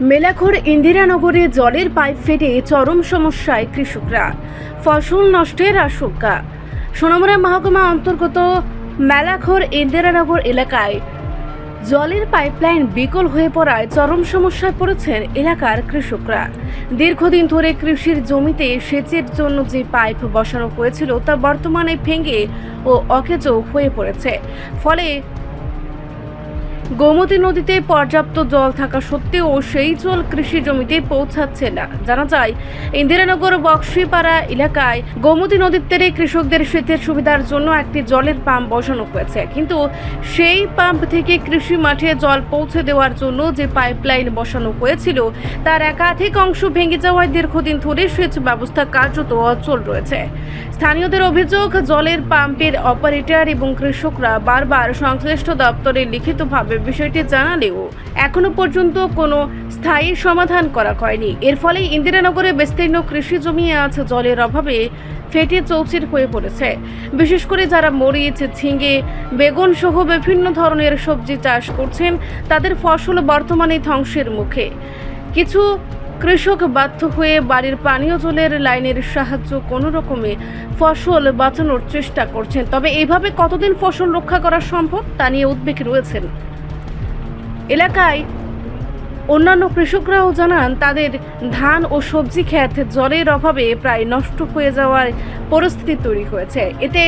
মেলাঘর ইন্দিরানগরে জলের পাইপ ফেটে চরম সমস্যায় কৃষকরা, ফসল নষ্টের আশঙ্কা। সোনামুড়া মহকুমা অন্তর্গত মেলাঘর ইন্দিরানগর এলাকায় জলের পাইপলাইন বিকল হয়ে পড়ায় চরম সমস্যায় পড়েছেন এলাকার কৃষকরা। দীর্ঘদিন ধরে কৃষির জমিতে সেচের জন্য যে পাইপ বসানো হয়েছিল তা বর্তমানে ভেঙে ও অকেজো হয়ে পড়েছে। ফলে গোমতী নদীতে পর্যাপ্ত জল থাকা সত্ত্বেও সেই জল কৃষি জমিতে পৌঁছাচ্ছে না। জানা যায়, ইন্দিরানগর বক্সিপাড়া এলাকায় গোমতী নদীর তীরে কৃষকদের সেচের সুবিধার জন্য একটি জলের পাম্প বসানো হয়েছে, কিন্তু সেই পাম্প থেকে কৃষি মাঠে জল পৌঁছে দেওয়ার জন্য যে পাইপলাইন বসানো হয়েছিল তার একাধিক অংশ ভেঙে যাওয়ায় দীর্ঘদিন ধরে সেচ ব্যবস্থা কার্যত অচল রয়েছে। স্থানীয়দের অভিযোগ, জলের পাম্পের অপারেটর এবং কৃষকরা বারবার সংশ্লিষ্ট দপ্তরে লিখিতভাবে বিষয়টি জানালেও এখনো পর্যন্ত কোনো স্থায়ী সমাধান করা হয়নি। এর ফলে ইন্দিরানগরে বিস্তীর্ণ কৃষি জমি আজ জলের অভাবে ফেটে চৌচির হয়ে পড়েছে। বিশেষ করে যারা মরিচ, ঝিঙে, বেগুন সহ বিভিন্ন ধরনের সবজি চাষ করছেন, তাদের ফসল বর্তমানে ধ্বংসের মুখে। কিছু কৃষক বাধ্য হয়ে বাড়ির পানীয় জলের লাইনের সাহায্য কোনো রকমে ফসল বাঁচানোর চেষ্টা করছেন। তবে এইভাবে কতদিন ফসল রক্ষা করা সম্ভব তা নিয়ে উদ্বেগে রয়েছেন এলাকায় অন্যান্য কৃষকরাও। জানান, তাদের ধান ও সবজি ক্ষেত জলের অভাবে প্রায় নষ্ট হয়ে যাওয়ার পরিস্থিতি তৈরি হয়েছে। এতে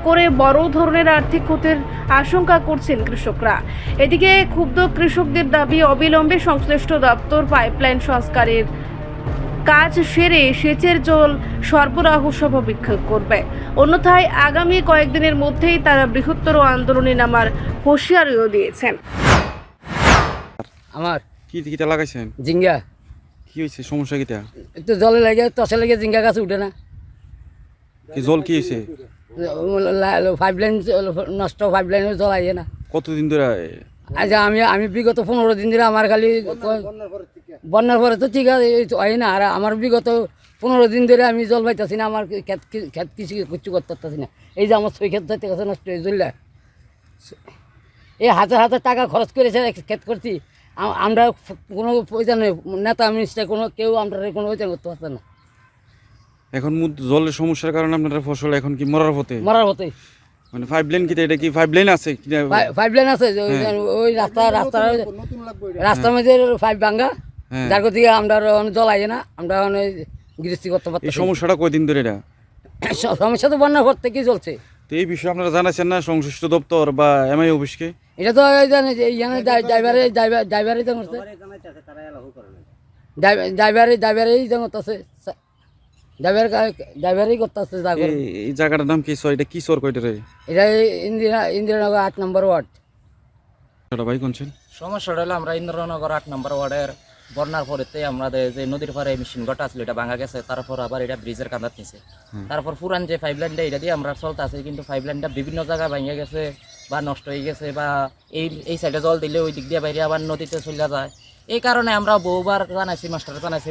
করে বড় ধরনের আর্থিক ক্ষতির আশঙ্কা করছেন কৃষকরা। এদিকে ক্ষুব্ধ কৃষকদের দাবি, অবিলম্বে সংশ্লিষ্ট দপ্তর পাইপলাইন সংস্কারের কাজ সেরে সেচের জল সরবরাহ স্বাভাবিক করবে, অন্যথায় আগামী কয়েকদিনের মধ্যেই তারা বৃহত্তর আন্দোলনে নামার হুঁশিয়ারিও দিয়েছেন। আমার কিটা লাগাইছেন? জিঙ্গা। কি হয়েছে, সমস্যা কিটা? একটু জলে লাগে, তসে লাগে জিঙ্গা গাছ উঠে না। কি জল কি হয়েছে? পাইপলাইন নষ্ট, পাইপলাইনে জল আইয়ে না। কতদিন ধরে? আচ্ছা, আমি বিগত 15 দিন ধরে আমার খালি বন্যার পরে তো ঠিক আছে হয় না, আর আমার বিগত 15 দিন ধরে আমি জল পাইতেছি না। আমার ক্ষেত কিছু করতে পারতেছি না। এই যে আমার 6 ক্ষেত যাইতে গেছে নষ্ট হয়ে জল্লা, এই হাজার হাজার টাকা খরচ করেছে ক্ষেত করছি। আমরা কোনো পয়সা নেই, নেতা মিনিস্টার কোনো কেউ আমরা কোনো পয়সা করতে পারছে না। এখন জলের সমস্যার কারণে আপনার ফসল এখন কি মরার পথে? মানে পাইপলাইন কিটা, এটা কি পাইপলাইন আছে? পাইপলাইন আছে, ওই রাস্তার মধ্যে পাইপ ভাঙ্গা, যার থেকে আমরা জল আইয়ে না, আমরা গৃহস্থী করতে পারছি। এই সমস্যাটা কয়দিন ধরে? এটা সমস্যা তো বন্যার পর থেকেই চলছে। তো এই বিষয়ে আপনারা জানাচ্ছেন না সংশ্লিষ্ট দপ্তর বা এমআই অফিসকে? এটা তো জানে যে এইখানে ড্রাইভারই জানতে, ড্রাইভারই জানতেছে, ড্রাইভারই করতেছে। এই জায়গাটার নাম কি? এটা কি সর কয়টা রে? এটা ইন্দিরানগর 8 নম্বর ওয়ার্ড। ভাই কোনছেন? সমস্যাটা হলো আমরা ইন্দ্রনগর 8 নম্বর ওয়ার্ডের বন্যার পরেতে আমাদের যে নদীর পাড়ে মেশিন গটা ছিল এটা ভাঙা গেছে, তারপর আবার এটা ব্রিজের কাঁদাত নিছে। তারপর পুরান যে পাইপলাইনটা এটা দিয়ে আমরা চলতে আছে, কিন্তু পাইপলাইনটা বিভিন্ন জায়গায় ভেঙে গেছে বা নষ্ট হয়ে গেছে, বা এই সাইডে জল দিলে ওই দিক দিয়ে বাইরে আবার নদীতে চলে যায়। এই কারণে আমরা বহুবার জানাইছি,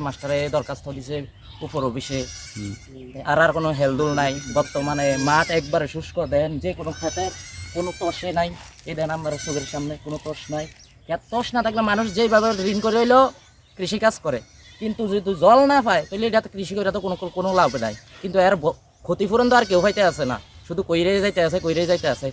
মাস্টারে দরখাস্ত দিছে উপর অফিসে, আর কোনো হেলদুল নাই। বর্তমানে মাঠ একবারে শুষ্ক, দেন যে কোনো খেতের কোনো তসে নাই। এই দেন আমার চোখের সামনে কোনো তস নাই। তস না থাকলে মানুষ যেভাবে ঋণ করে হইলেও কৃষিকাজ করে, কিন্তু যদি জল না পায় তাহলে এটা কৃষি করে তো কোনো লাভ নাই। কিন্তু এর ক্ষতিপূরণ তো আর কেউ হইতে আসে না, শুধু কইরে যাইতে আছে।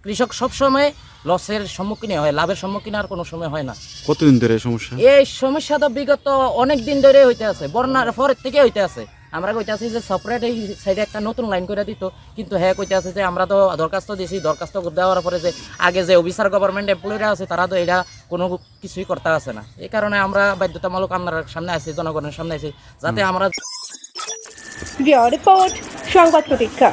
কৃষক সবসময় লসের সম্মুখীন হয়, লাভের সম্মুখীন আর কোনো সময় হয় না। কতদিন ধরে সমস্যা? এই সমস্যা তো বিগত অনেক দিন ধরে হইতে আছে, বন্যার পরের থেকে হইতে আছে। আমরা কইতে আছি যে সেপারেট এই সাইডে একটা নতুন লাইন করে দিত, কিন্তু হ্যাঁ কইতে আছে যে আমরা তো দরখাস্ত দিয়েছি, দরখাস্ত দেওয়ার পরে যে আগে যে অফিসার গভর্নমেন্ট এমপ্লয়িরা আছে তারা তো এটা কোনো কিছুই করতে আছে না। এই কারণে আমরা বাধ্যতামূলক আপনার সামনে আছি, জনগণের সামনে আছি, যাতে আমরা। রিপোর্ট সংবাদ প্রতীক্ষা।